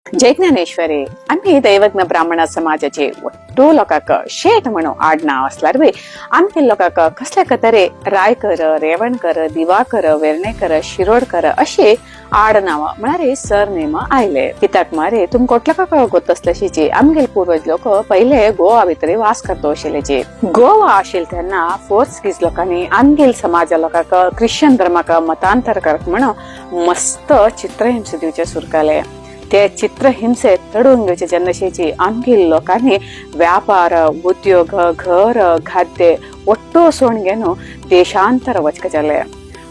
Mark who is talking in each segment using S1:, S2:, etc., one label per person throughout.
S1: जय ज्ञानेश्वरी. आम्ही दैवज्ञ ब्राह्मण समाजाचे ಒಟ್ಟು ಲೋಕಕ್ಕ ಶೇಟ್ म्हणू आडनाव असल्यार बी आमचे लोकांक कसले कतरे रायकर, रेवणकर, दिवाकर, वेर्णेकर, शिरोडकर अशी आडनाव म्हळ्यार सरनेम आयले. कित्याक मारे तुमका कोटल्याक गोत असल्याशी आमगेल पूर्वज लोक पहिले गोवा भितर वास करतो आशिल्ले. गोवा आशिल्ले तेन्ना पोर्तुगीज लोकांनी आमगेल समाजा लोकांक ख्रिश्चन धर्माक मतांतर करप म्हणून मस्त चित्रहिंसे दिवचे सुरू केले. ते चित्रहिंसे तडून घेवचे जेन्नाशेची आमगेल लोकांनी व्यापार, उद्योग, घर, खाद्य ಒಟ್ಟು सोडून घेवन देशांतर वचका जाले.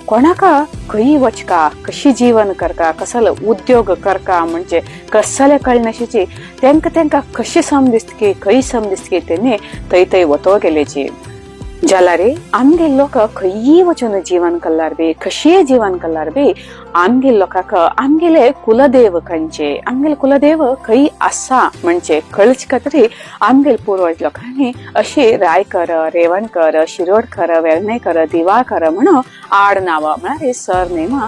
S1: कोणाक खंय वचका, कशी जीवन करका, कसले उद्योग करका म्हणजे कसले कळनाशीची तेंका कशी समदिस्तकी, खंय समदिस्तकी तेनी थंय थंय वतो गेलेची. जाल्यार आमगेल लोक खंय वचून जीवन कल्लार बी, कशी जीवन कल्लार बी आमगेल लोकांक आमगेले कुलदेव खंयचे, आमगेल कुलदेव खंय आसा म्हणजे कळच तरी आमगेल पूर्वज लोकांनी अशी रायकर, रेवणकर, शिरोडकर, वेर्णेकर, दिवाकर म्हणून आडनाव म्हळ्यार सरनेम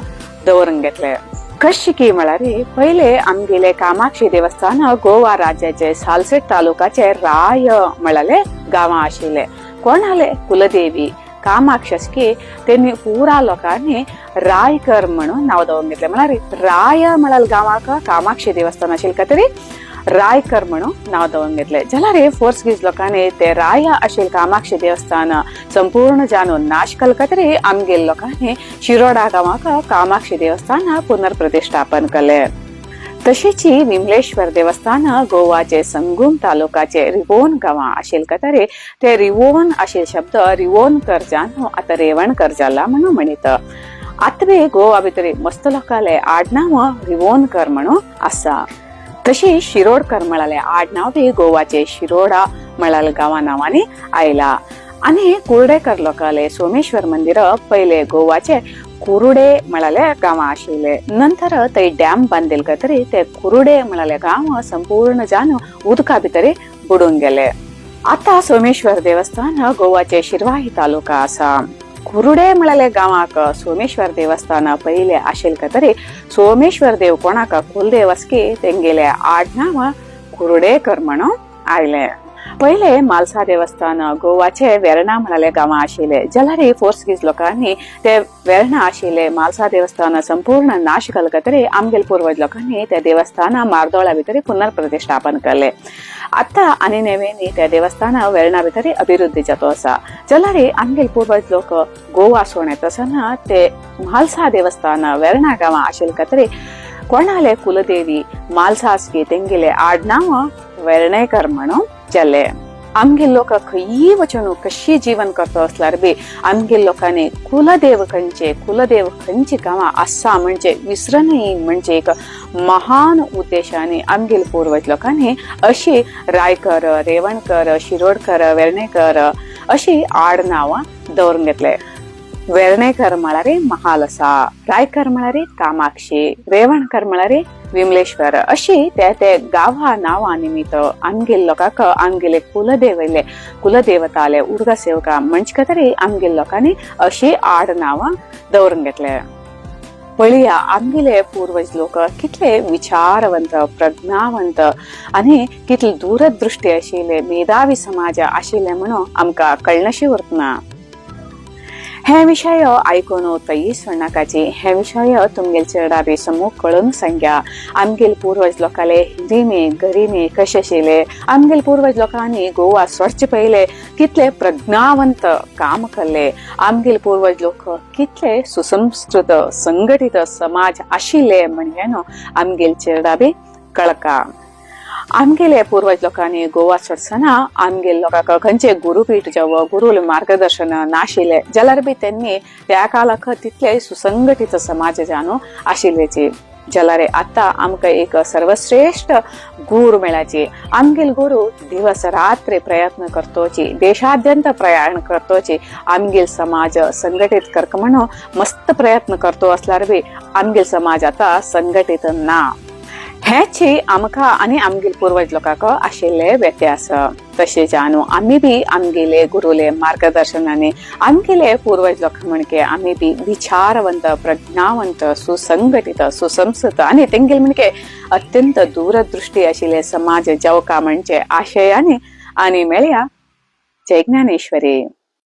S1: दवरून घेतले. कशी की म्हळ्यार पहिले आमगेले कामाक्षी देवस्थान गोवा राज्याचे सालसेट तालुकाचे राय म्हळ्यारे गांव आशिल्ले. कोणाले कुलदेवी कामाक्षी त्यांनी पुरा लोकांनी रायकर म्हणून नाव दवरून घेतले. म्हळ्यार राय म्हळ्यार गावाक कामाक्षी देवस्थान आशिल्ले तरी रायकर म्हणून नाव दवरून घेतले. जाल्यार पोर्तुगीज लोकांनी ते राय आशिल्ले कामाक्षी देवस्थान संपूर्ण जाणून नाश केले तरी आमगेल लोकांनी शिरोडा गावाक कामाक्षी देवस्थान पुनर्प्रतिष्ठापन केले. तशीच विमलेश्वर देवस्थान गोवाचे संगूम तालुकाचे रिवोन गांवा आशिल्ले तरी ते रिवोन आशिल्ले शब्द रिवोनकर जावन आता रेवणकर जाला म्हणून म्हणित. आता बी गोवा भितर मस्त लोकांले आडनाव रिवोनकर म्हणून आसा. तशी शिरोडकर म्हळाले आडनाव बी गोवाचे शिरोडा म्हळाले गांवा नावांनी आयला. आणि कुर्डेकर लोकांले सोमेश्वर मंदिर पहिले गोवाचे कुरुडे म्हळाले गांव आशिल्ले. नंतर थंय डॅम बांदिल्ले तरी ते कुरुडे म्हळाले गांव संपूर्ण जावन उदका भितर बुडून गेले. आता सोमेश्वर देवस्थान गोवाचे शिरवाही तालुका आसा. कुरुडे म्हळाले गांवाक सोमेश्वर देवस्थान पहिले आशिल्ले तरी सोमेश्वर देव कोणाक कुलदेव असकी तेंगेले आडनाव कुरुडेकर म्हणून आयले. पहिले मालसा देवस्थान गोवाचे वेर्णा म्हळाले गांव आशिल्ले. जाल्यार पोर्तुगीज लोकांनी ते वेर्णा आशिल्ले मालसा देवस्थान संपूर्ण नाश केले तरी आमगेल पूर्वज लोकांनी ते देवस्थान मार्दोळा भितर पुनर्प्रतिष्ठापन केले. आता आनी नव्यानी ते देवस्थान वेर्णा भितर अभिवृद्धी जातो आसा. जाल्यार आमगेल पूर्वज लोक गोवा सोडून येता आसतना ते मालसा देवस्थान वेर्णा गांव आशिल्ले तरी कोणाले कुलदेवी मालसा आसकी तेंगेले आडनाव वेर्णेकर म्हणून जाले. आमगेल लोक खंय वचून कशी जीवन करतो असल्यार बी आमगेल लोकांनी कुलदेव खंयची गांवां आसा म्हणजे विसरणी म्हणजे एक महान उद्देशाने आमगेल पूर्वज लोकांनी अशी रायकर, रेवणकर, शिरोडकर, वेर्णेकर अशी आडनावां दवरून घेतले. वेर्णेकर म्हळ्यार महाल आसा, रायकर म्हळ्यार कामाक्षी, रेवणकर म्हळ्यार विमलेश्वर अशी ते गांवा नांवा निमित्त आमगेल लोकांक आमगेले कुलदेवताले उर्गा सेवका म्हणजे तरी आमगेल लोकांनी अशी आडनावां दवरून घेतले. पळया आमगेले पूर्वज लोक कितले विचारवंत, प्रज्ञावंत आणि कितले दूरदृष्टी आशिल्ले, मेधावी समाज आशिल्ले म्हणून आमकां कळनाशी उरतना. हे विषय आयकून तयीस नाकाची. हे विषय तुमगेल चेडा बी समूह कळून सांग्या. आमगेल पूर्वज लोकांले हिरिमे गरिमे कशे आशिल्ले, आमगेल पूर्वज लोकांनी गोवा सोडचे पहिले कितले प्रज्ञावंत काम केले, आमगेल पूर्वज लोक कितले सुसंस्कृत संघटित समाज आशिल्ले म्हणून आमगेल चेडा बी कळका. आमगेले पूर्वज लोकांनी गोवा सोडसना आमगेल लोकांक खंयचे गुरुपीठ जावं, गुरुल मार्गदर्शन नाशिल्ले जाल्यार बी त्यांनी त्या काळाक तितले सुसंघटित समाज जावन आशिल्लेची. जाल्यार आता आमकां एक सर्वश्रेष्ठ गुरू मेळाची. आमगेल गुरू दिवस रात्री प्रयत्न करतोची, देशाद्यंत प्रयाण करतोची आमगेल समाज संघटित करक म्हणून मस्त प्रयत्न करतो असल्यार बी आमगेल समाज आता संघटित ना. हेची आमकां आनी आमगेल पूर्वज लोकांक आशिल्ले व्यत्यास. तशेंच आमी बी आमगेले गुरुले मार्गदर्शनाने आमगेले पूर्वज लोक म्हणके आमी बी विचारवंत, प्रज्ञावंत, सुसंघटित, सुसंस्कृत आनी तेंगेल म्हणके अत्यंत दूरदृष्टी आशिल्ले समाज जावका म्हणजे आशयाने आनी मेळया. जय ज्ञानेश्वरी.